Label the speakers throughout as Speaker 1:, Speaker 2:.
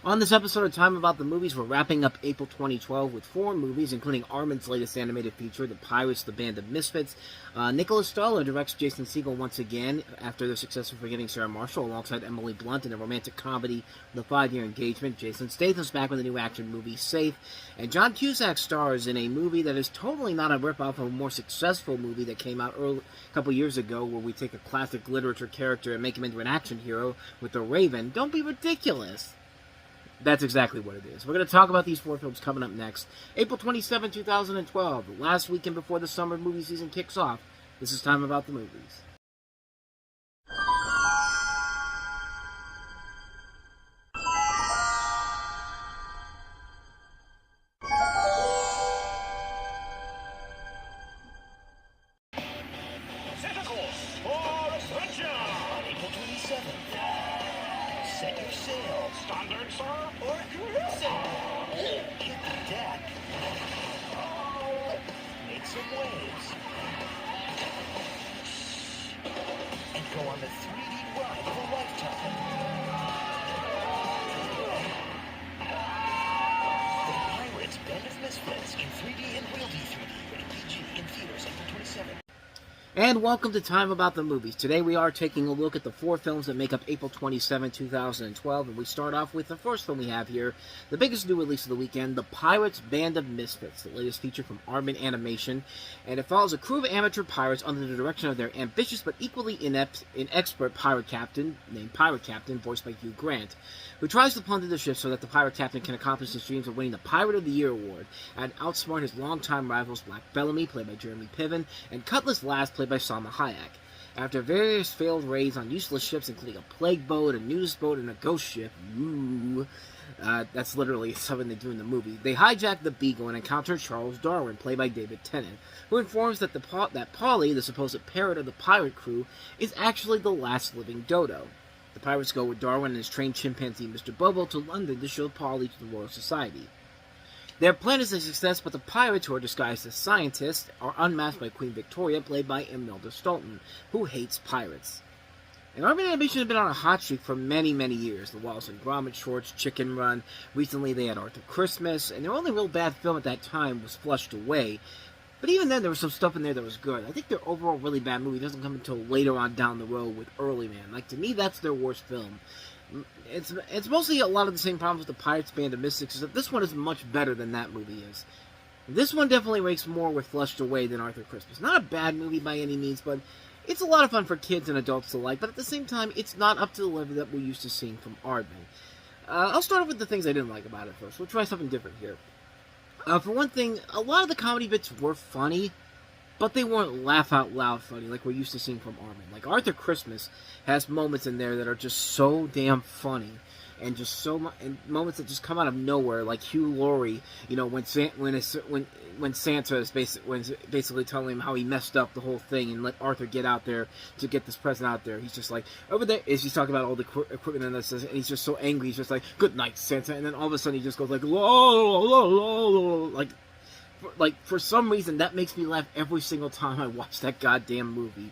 Speaker 1: On this episode of Time About the Movies, we're wrapping up April 2012 with 4 movies, including Armin's latest animated feature, The Pirates, the Band of Misfits. Nicholas Stoller directs Jason Segel once again after their success of Forgetting Sarah Marshall, alongside Emily Blunt in a romantic comedy, The 5-Year Engagement. Jason Statham's back with a new action movie, Safe. And John Cusack stars in a movie that is totally not a ripoff of a more successful movie that came out a couple years ago, where we take a classic literature character and make him into an action hero with The Raven. Don't be ridiculous. That's exactly what it is. We're going to talk about these 4 films coming up next. April 27, 2012, the last weekend before the summer movie season kicks off. This is Time About the Movies.
Speaker 2: Set a course for adventure on April 27th. Set your sail. Standard, sir? Or cruising? Hit the deck. Make some waves. And go on the 3D ride of a lifetime. The Pirates Band of Misfits in 3D and Real D3D. Rated PG in theaters April 27th.
Speaker 1: And welcome to Time About the Movies. Today we are taking a look at the 4 films that make up April 27, 2012, and we start off with the first film we have here, the biggest new release of the weekend, The Pirates Band of Misfits, the latest feature from Armin Animation, and it follows a crew of amateur pirates under the direction of their ambitious but equally inexpert pirate captain, named Pirate Captain, voiced by Hugh Grant, who tries to plunder the ship so that the pirate captain can accomplish his dreams of winning the Pirate of the Year award, and outsmart his longtime rivals Black Bellamy, played by Jeremy Piven, and Cutlass Lass, played by Salma Hayek. After various failed raids on useless ships, including a plague boat, a nudist boat, and a ghost ship, that's literally something they do in the movie, they hijack the Beagle and encounter Charles Darwin, played by David Tennant, who informs that that Polly, the supposed parrot of the pirate crew, is actually the last living dodo. The pirates go with Darwin and his trained chimpanzee, Mr. Bobo, to London to show Polly to the Royal Society. Their plan is a success, but the pirates, who are disguised as scientists, are unmasked by Queen Victoria, played by Imelda Staunton, who hates pirates. And Armin Animation has been on a hot streak for many, many years. The Wallace and Gromit shorts, Chicken Run, recently they had Arthur Christmas, and their only real bad film at that time was Flushed Away. But even then, there was some stuff in there that was good. I think their overall really bad movie doesn't come until later on down the road with Early Man. Like, to me, that's their worst film. It's mostly a lot of the same problems with the Pirates Band of Misfits, except this one is much better than that movie is. This one definitely ranks more with Flushed Away than Arthur Christmas. Not a bad movie by any means, but it's a lot of fun for kids and adults alike, but at the same time, it's not up to the level that we're used to seeing from Armin. I'll start off with the things I didn't like about it first. We'll try something different here. For one thing, a lot of the comedy bits were funny, but they weren't laugh-out-loud funny like we're used to seeing from Armin. Like, Arthur Christmas has moments in there that are just so damn funny, and just and moments that just come out of nowhere, like Hugh Laurie, you know, when Santa is basically telling him how he messed up the whole thing and let Arthur get out there to get this present out there. He's just like, over there, he's talking about all the equipment and this, and he's just so angry. He's just like, "Good night, Santa," and then all of a sudden he just goes like, like, for some reason, that makes me laugh every single time I watch that goddamn movie.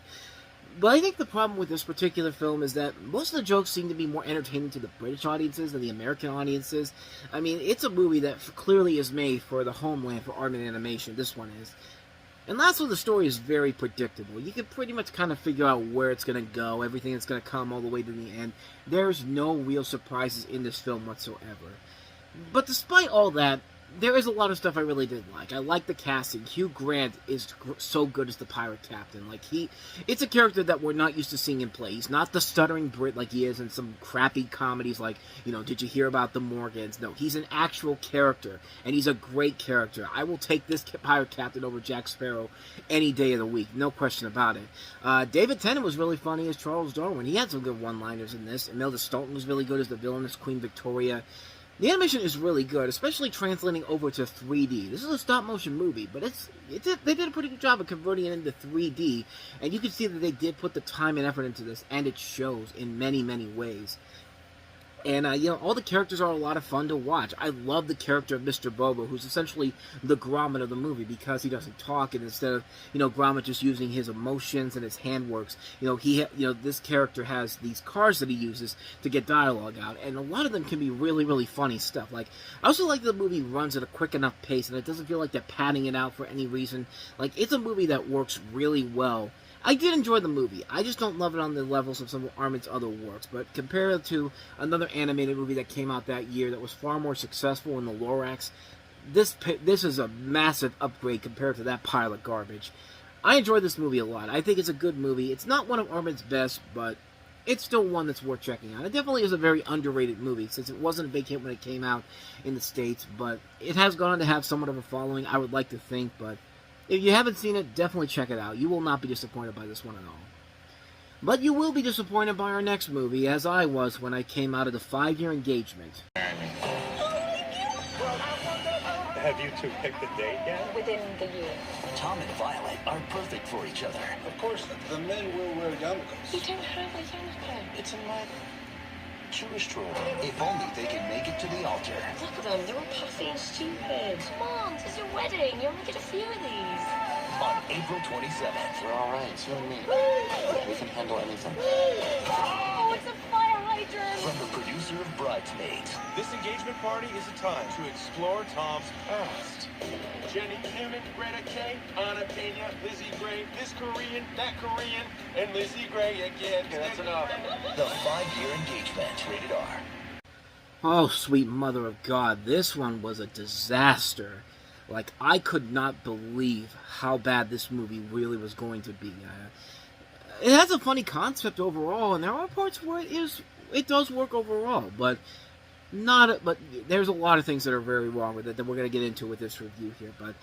Speaker 1: But I think the problem with this particular film is that most of the jokes seem to be more entertaining to the British audiences than the American audiences. I mean, it's a movie that clearly is made for the homeland for Armin Animation. This one is. And Lasso, the story is very predictable. You can pretty much kind of figure out where it's going to go, everything that's going to come all the way to the end. There's no real surprises in this film whatsoever. But despite all that, there is a lot of stuff I really did like. I like the casting. Hugh Grant is so good as the pirate captain. Like, it's a character that we're not used to seeing in play. He's not the stuttering Brit like he is in some crappy comedies like, you know, Did You Hear About the Morgans? No, he's an actual character, and he's a great character. I will take this pirate captain over Jack Sparrow any day of the week. No question about it. David Tennant was really funny as Charles Darwin. He had some good one-liners in this. Imelda Staunton was really good as the villainous Queen Victoria. The animation is really good, especially translating over to 3D. This is a stop-motion movie, but they did a pretty good job of converting it into 3D, and you can see that they did put the time and effort into this, and it shows in many, many ways. And, all the characters are a lot of fun to watch. I love the character of Mr. Bobo, who's essentially the Gromit of the movie because he doesn't talk, and instead of, Gromit just using his emotions and his hand works, this character has these cars that he uses to get dialogue out, and a lot of them can be really, really funny stuff. Like, I also like the movie runs at a quick enough pace, and it doesn't feel like they're padding it out for any reason. Like, it's a movie that works really well. I did enjoy the movie. I just don't love it on the levels of some of Armand's other works. But compared to another animated movie that came out that year that was far more successful in the Lorax, this is a massive upgrade compared to that pile of garbage. I enjoyed this movie a lot. I think it's a good movie. It's not one of Armand's best, but it's still one that's worth checking out. It definitely is a very underrated movie, since it wasn't a big hit when it came out in the States, but it has gone on to have somewhat of a following, I would like to think, but if you haven't seen it, definitely check it out. You will not be disappointed by this one at all. But you will be disappointed by our next movie, as I was when I came out of the 5-year engagement.
Speaker 3: Have you two picked a date yet?
Speaker 4: Within the year.
Speaker 2: Tom and Violet are perfect for each other.
Speaker 5: Of course, the men will wear yarmulkes.
Speaker 4: We don't have a yarmulke.
Speaker 2: It's a Jewish rule. If only they can make it to the altar.
Speaker 4: Look at them, they're all puffy and stupid. Come on, this is your wedding. You only get a few of these.
Speaker 2: On April 27th.
Speaker 5: We're all right, you and me. We can handle anything.
Speaker 4: Oh, it's a fire hydrant.
Speaker 2: From the producer of Bridesmaids.
Speaker 3: This engagement party is a time to explore Tom's past. Jenny Newman, Greta K, Anna Pena, Lizzie Gray, this Korean, that Korean, and Lizzie Gray again.
Speaker 5: Okay, that's enough.
Speaker 2: The 5-year engagement. Rated R.
Speaker 1: Oh, sweet mother of God, this one was a disaster. Like, I could not believe how bad this movie really was going to be. It has a funny concept overall, and there are parts where it does work overall, but there's a lot of things that are very wrong with it that we're going to get into with this review here. But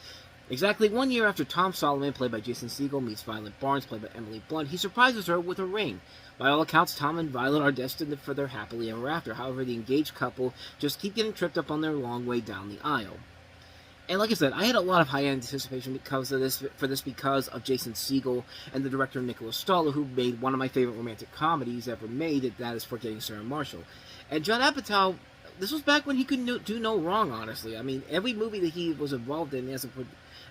Speaker 1: exactly 1 year after Tom Solomon, played by Jason Segel, meets Violet Barnes, played by Emily Blunt, he surprises her with a ring. By all accounts, Tom and Violet are destined for their happily ever after. However, the engaged couple just keep getting tripped up on their long way down the aisle. And like I said, I had a lot of high anticipation because of Jason Segel and the director Nicholas Stoller, who made one of my favorite romantic comedies ever made, and that is Forgetting Sarah Marshall. And Judd Apatow, this was back when he could do no wrong, honestly. I mean, every movie that he was involved in as a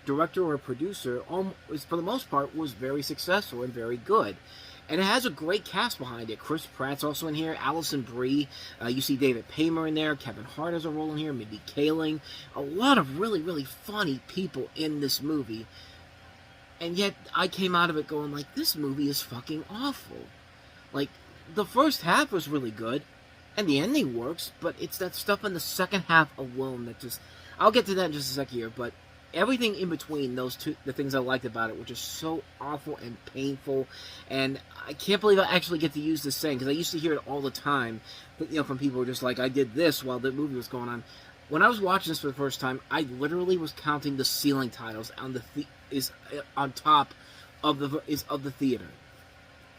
Speaker 1: director or a producer, for the most part, was very successful and very good. And it has a great cast behind it. Chris Pratt's also in here. Alison Brie. You see David Paymer in there. Kevin Hart has a role in here. Mindy Kaling. A lot of really, really funny people in this movie. And yet, I came out of it going like, this movie is fucking awful. Like, the first half was really good. And the ending works. But it's that stuff in the second half alone that just... I'll get to that in just a second here. But everything in between those two, the things I liked about it, were just so awful and painful, and I can't believe I actually get to use this saying, because I used to hear it all the time, from people who are just like, I did this while the movie was going on. When I was watching this for the first time, I literally was counting the ceiling tiles on on top of the theater.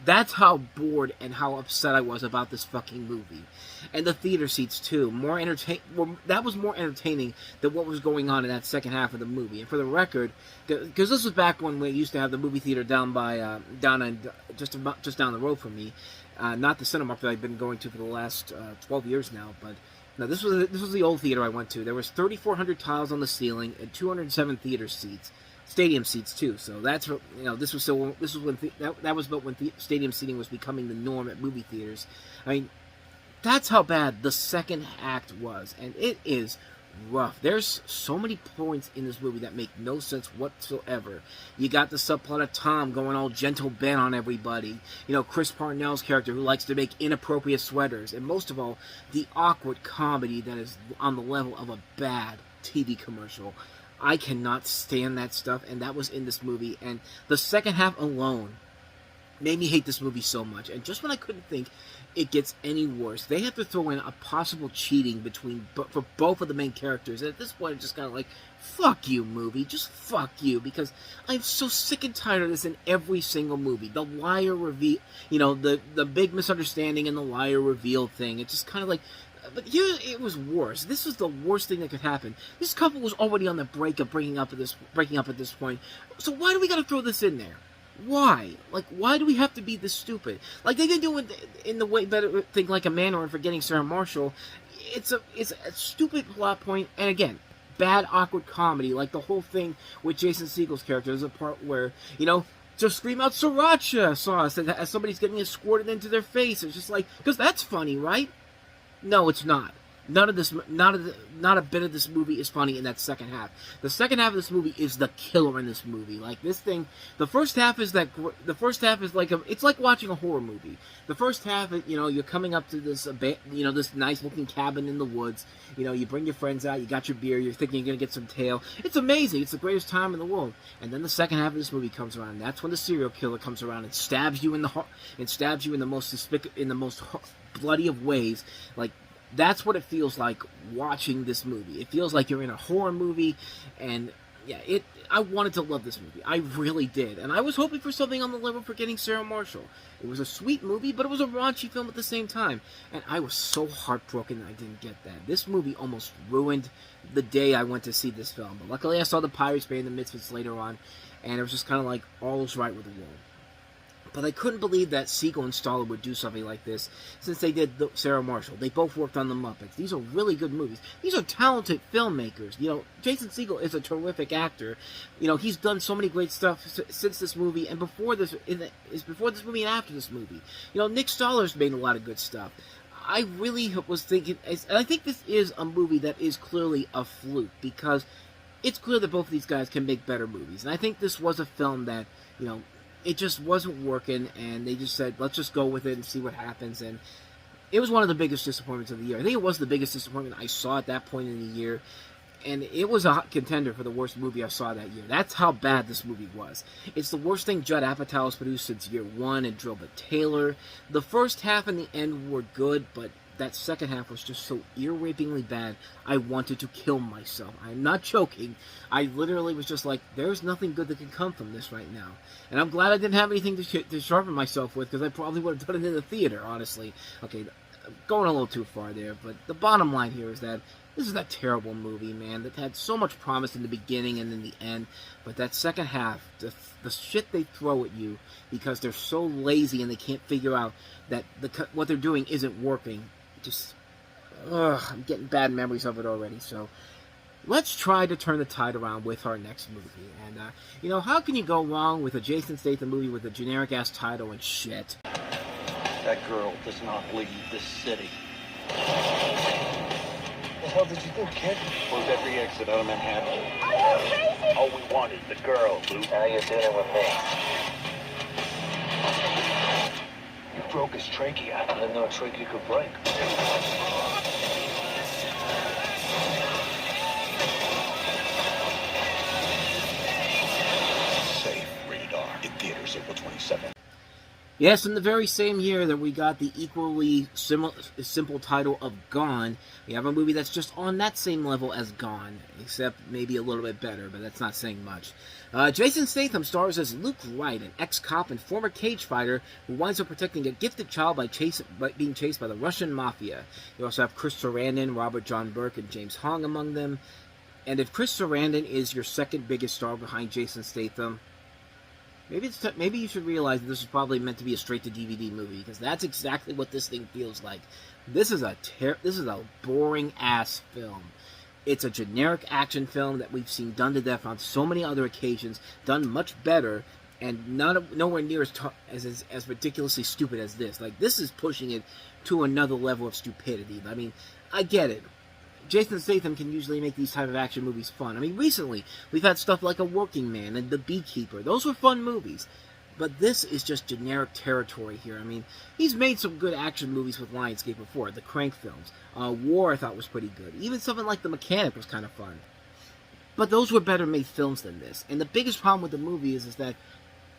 Speaker 1: That's how bored and how upset I was about this fucking movie. And the theater seats, too. That was more entertaining than what was going on in that second half of the movie. And for the record, because this was back when we used to have the movie theater down just down the road from me. Not the Cinemark that I've been going to for the last 12 years now, but no, this was the old theater I went to. There was 3,400 tiles on the ceiling and 207 theater seats. Stadium seats too, so that's this was when stadium seating was becoming the norm at movie theaters. I mean, that's how bad the second act was, and it is rough. There's so many points in this movie that make no sense whatsoever. You got the subplot of Tom going all gentle Ben on everybody. Chris Parnell's character who likes to make inappropriate sweaters, and most of all, the awkward comedy that is on the level of a bad TV commercial. I cannot stand that stuff, and that was in this movie, and the second half alone made me hate this movie so much. And just when I couldn't think it gets any worse, they have to throw in a possible cheating for both of the main characters. And at this point, I'm just kind of like, fuck you, movie, just fuck you, because I'm so sick and tired of this in every single movie. The liar reveal, the big misunderstanding and the liar reveal thing. It's just kind of like. But here, it was worse. This was the worst thing that could happen. This couple was already on the breaking up at this point. So why do we got to throw this in there? Why? Like, why do we have to be this stupid? Like, they didn't do it in the way better thing like a man or in Forgetting Sarah Marshall. It's a stupid plot point, and again, bad awkward comedy. Like the whole thing with Jason Segel's character. There's a part where, just scream out sriracha sauce as somebody's getting it squirted into their face. It's just like, because that's funny, right? No, it's not. Not a bit of this movie is funny in that second half. The second half of this movie is the killer in this movie. Like this thing, the first half is like it's like watching a horror movie. The first half, you're coming up to this, this nice looking cabin in the woods. You bring your friends out, you got your beer, you're thinking you're gonna get some tail. It's amazing. It's the greatest time in the world. And then the second half of this movie comes around. And that's when the serial killer comes around and stabs you in the heart, and stabs you in the most bloody of ways. Like. That's what it feels like watching this movie. It feels like you're in a horror movie, and yeah, I wanted to love this movie. I really did. And I was hoping for something on the level of Forgetting Sarah Marshall. It was a sweet movie, but it was a raunchy film at the same time. And I was so heartbroken that I didn't get that. This movie almost ruined the day I went to see this film. But luckily I saw the Pirates Band, the Misfits later on, and it was just kind of like all is right with the world. But I couldn't believe that Segel and Stoller would do something like this since they did Sarah Marshall. They both worked on The Muppets. These are really good movies. These are talented filmmakers. Jason Segel is a terrific actor. He's done so many great stuff since this movie and before this movie and after this movie. Nick Stoller's made a lot of good stuff. I really was thinking, and I think this is a movie that is clearly a fluke because it's clear that both of these guys can make better movies. And I think this was a film that, it just wasn't working, and they just said, let's just go with it and see what happens, and it was one of the biggest disappointments of the year. I think it was the biggest disappointment I saw at that point in the year, and it was a hot contender for the worst movie I saw that year. That's how bad this movie was. It's the worst thing Judd Apatow has produced since year one and Drillbit Taylor. The first half and the end were good, but that second half was just so ear-rapingly bad, I wanted to kill myself. I'm not joking. I literally was just like, there's nothing good that can come from this right now. And I'm glad I didn't have anything to sharpen myself with, because I probably would have done it in the theater, honestly. Okay, I'm going a little too far there, but the bottom line here is that this is a terrible movie, man, that had so much promise in the beginning and in the end, but that second half, the shit they throw at you because they're so lazy and they can't figure out that what they're doing isn't working. I'm getting bad memories of it already, so let's try to turn the tide around with our next movie. And, how can you go wrong with a Jason Statham movie with a generic-ass title and shit?
Speaker 6: That girl does not leave this city.
Speaker 3: The hell did you do, kid?
Speaker 6: Close every exit out of Manhattan.
Speaker 4: Are you crazy?
Speaker 2: All we want is the girl, Luke.
Speaker 6: How you doing with me?
Speaker 2: You broke his trachea.
Speaker 6: I didn't know a trachea could break.
Speaker 2: Safe, rated R. In theaters April 27th.
Speaker 1: Yes, in the very same year that we got the equally simple title of Gone, we have a movie that's just on that same level as Gone, except maybe a little bit better, but that's not saying much. Jason Statham stars as Luke Wright, an ex-cop and former cage fighter who winds up protecting a gifted child by being chased by the Russian mafia. You also have Chris Sarandon, Robert John Burke, and James Hong among them. And if Chris Sarandon is your second biggest star behind Jason Statham, maybe you should realize that this is probably meant to be a straight-to-DVD movie, because that's exactly what this thing feels like. This is a boring-ass film. It's a generic action film that we've seen done to death on so many other occasions, done much better, and nowhere near as ridiculously stupid as this. Like, this is pushing it to another level of stupidity. I mean, I get it. Jason Statham can usually make these type of action movies fun. I mean, recently, we've had stuff like A Working Man and The Beekeeper. Those were fun movies. But this is just generic territory here. I mean, he's made some good action movies with Lionsgate before, the Crank films. War, I thought, was pretty good. Even something like The Mechanic was kind of fun. But those were better made films than this. And the biggest problem with the movie is that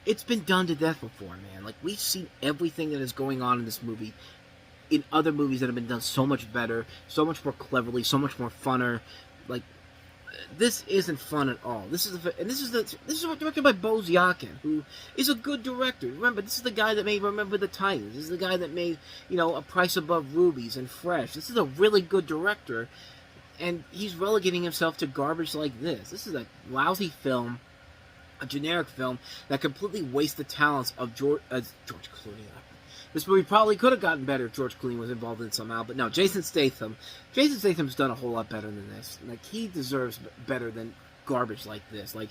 Speaker 1: it's been done to death before, man. Like, we've seen everything that is going on in this movie in other movies that have been done so much better, so much more cleverly, so much more funner. Like, this isn't fun at all. This is directed by Boz Yakin, who is a good director. Remember, this is the guy that made Remember the Titans. This is the guy that made, A Price Above Rubies and Fresh. This is a really good director, and he's relegating himself to garbage like this. This is a lousy film a generic film that completely wastes the talents of George Clooney. This movie probably could have gotten better if George Clooney was involved in it somehow, but no, Jason Statham. Jason Statham's done a whole lot better than this. Like, he deserves better than garbage like this. Like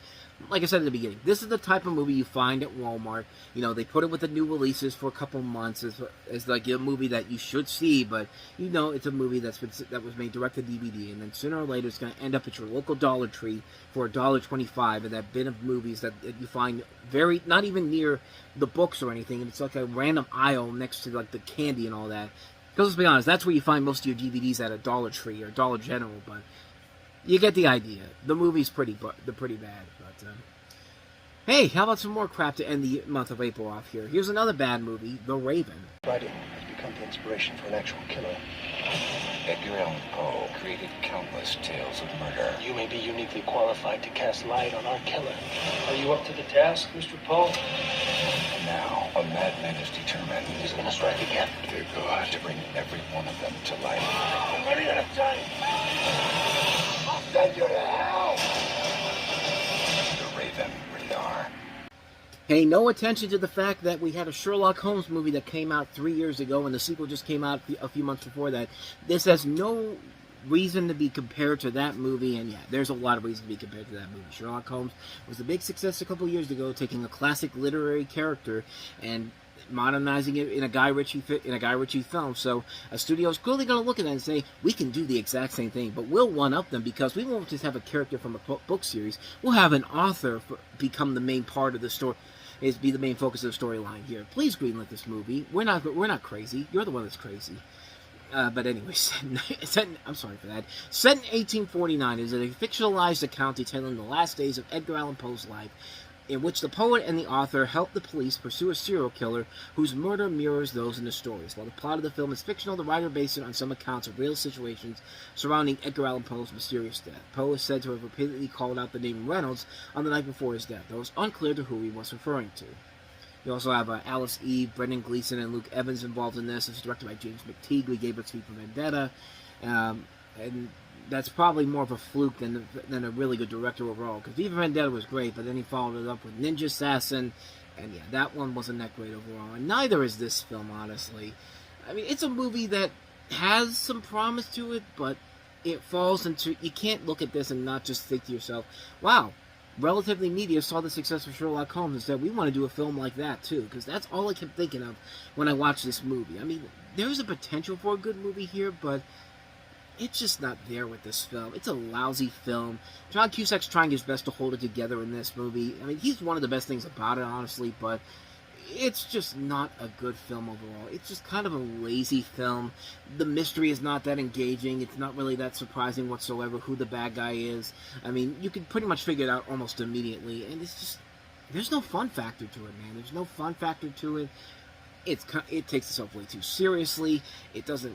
Speaker 1: I said at the beginning, this is the type of movie you find at Walmart. You know, they put it with the new releases for a couple months as like a movie that you should see, but you know it's a movie that was made direct to DVD, and then sooner or later it's going to end up at your local Dollar Tree for $1.25 in that bin of movies that you find not even near the books or anything, and it's like a random aisle next to like the candy and all that. Because let's be honest, that's where you find most of your DVDs at a Dollar Tree or Dollar General, but you get the idea. The movie's pretty bad, but hey, how about some more crap to end the month of April off here? Here's another bad movie, The Raven.
Speaker 2: Writing has become the inspiration for an actual killer.
Speaker 7: Edgar Allan Poe created countless tales of murder.
Speaker 2: You may be uniquely qualified to cast light on our killer. Are you up to the task, Mr. Poe?
Speaker 7: And now, a madman is determined.
Speaker 2: He's gonna strike again.
Speaker 7: They're going to bring every one of them to life.
Speaker 2: I'm running out of time. I'll send you to hell.
Speaker 7: The Raven, rated R.
Speaker 1: Pay no attention to the fact that we had a Sherlock Holmes movie that came out 3 years ago, and the sequel just came out a few months before that. This has no reason to be compared to that movie, and yeah, there's a lot of reason to be compared to that movie. Sherlock Holmes was a big success a couple years ago, taking a classic literary character and modernizing it in a Guy Ritchie film. So a studio is clearly going to look at that and say, we can do the exact same thing, but we'll one-up them because we won't just have a character from a book series. We'll have an author become the main part of the story, be the main focus of the storyline here. Please greenlit this movie. We're not crazy. You're the one that's crazy. But anyway, I'm sorry for that. Set in 1849 is a fictionalized account detailing the last days of Edgar Allan Poe's life, in which the poet and the author help the police pursue a serial killer whose murder mirrors those in the stories. While the plot of the film is fictional, the writer based it on some accounts of real situations surrounding Edgar Allan Poe's mysterious death. Poe is said to have repeatedly called out the name Reynolds on the night before his death, though it's unclear to who he was referring to. You also have Alice Eve, Brendan Gleeson, and Luke Evans involved in this. It's directed by James McTeague, who gave us V for Vendetta, and that's probably more of a fluke than a really good director overall, because V for Vendetta was great, but then he followed it up with Ninja Assassin, and yeah, that one wasn't that great overall, and neither is this film, honestly. I mean, it's a movie that has some promise to it, but it falls into, you can't look at this and not just think to yourself, wow, Relativity Media saw the success of Sherlock Holmes and said, we want to do a film like that too, because that's all I kept thinking of when I watched this movie. I mean, there's a potential for a good movie here, but it's just not there with this film. It's a lousy film. John Cusack's trying his best to hold it together in this movie. I mean, he's one of the best things about it, honestly, but it's just not a good film overall. It's just kind of a lazy film. The mystery is not that engaging. It's not really that surprising whatsoever who the bad guy is. I mean, you can pretty much figure it out almost immediately, and it's just, there's no fun factor to it, man. There's no fun factor to it. It takes itself way too seriously. It doesn't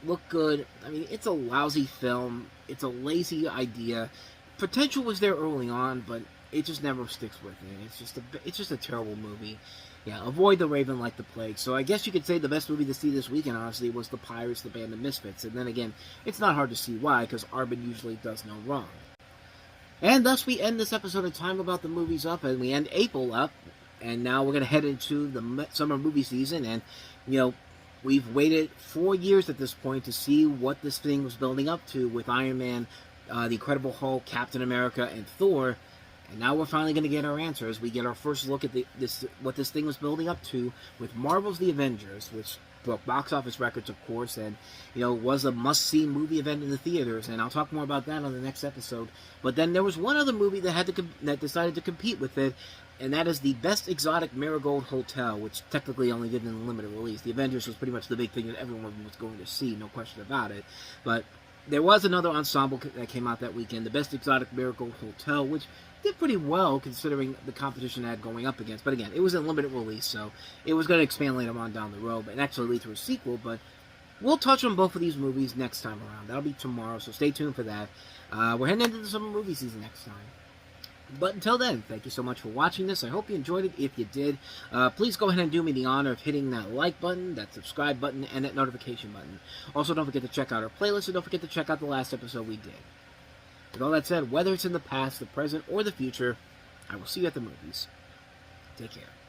Speaker 1: look good. I mean, it's a lousy film. It's a lazy idea. Potential was there early on, but it just never sticks with it. It's just a terrible movie. Yeah, avoid The Raven like the plague. So I guess you could say the best movie to see this weekend, honestly, was The Pirates, the Band of Misfits. And then again, it's not hard to see why, because Arbin usually does no wrong. And thus we end this episode of Time About the Movies up, and we end April up. And now we're going to head into the summer movie season, and, you know, we've waited 4 years at this point to see what this thing was building up to with Iron Man, The Incredible Hulk, Captain America, and Thor. And now we're finally going to get our answers. We get our first look at what this thing was building up to with Marvel's The Avengers, which broke box office records, of course, and, you know, was a must-see movie event in the theaters. And I'll talk more about that on the next episode. But then there was one other movie that decided to compete with it, and that is the Best Exotic Marigold Hotel, which technically only did in a limited release. The Avengers was pretty much the big thing that everyone was going to see, no question about it. But there was another ensemble that came out that weekend, the Best Exotic Marigold Hotel, which did pretty well considering the competition it had going up against. But again, it was a limited release, so it was going to expand later on down the road and actually lead to a sequel. But we'll touch on both of these movies next time around. That'll be tomorrow, so stay tuned for that. We're heading into the summer movie season next time. But until then, thank you so much for watching this. I hope you enjoyed it. If you did, please go ahead and do me the honor of hitting that like button, that subscribe button, and that notification button. Also, don't forget to check out our playlist, and don't forget to check out the last episode we did. With all that said, whether it's in the past, the present, or the future, I will see you at the movies. Take care.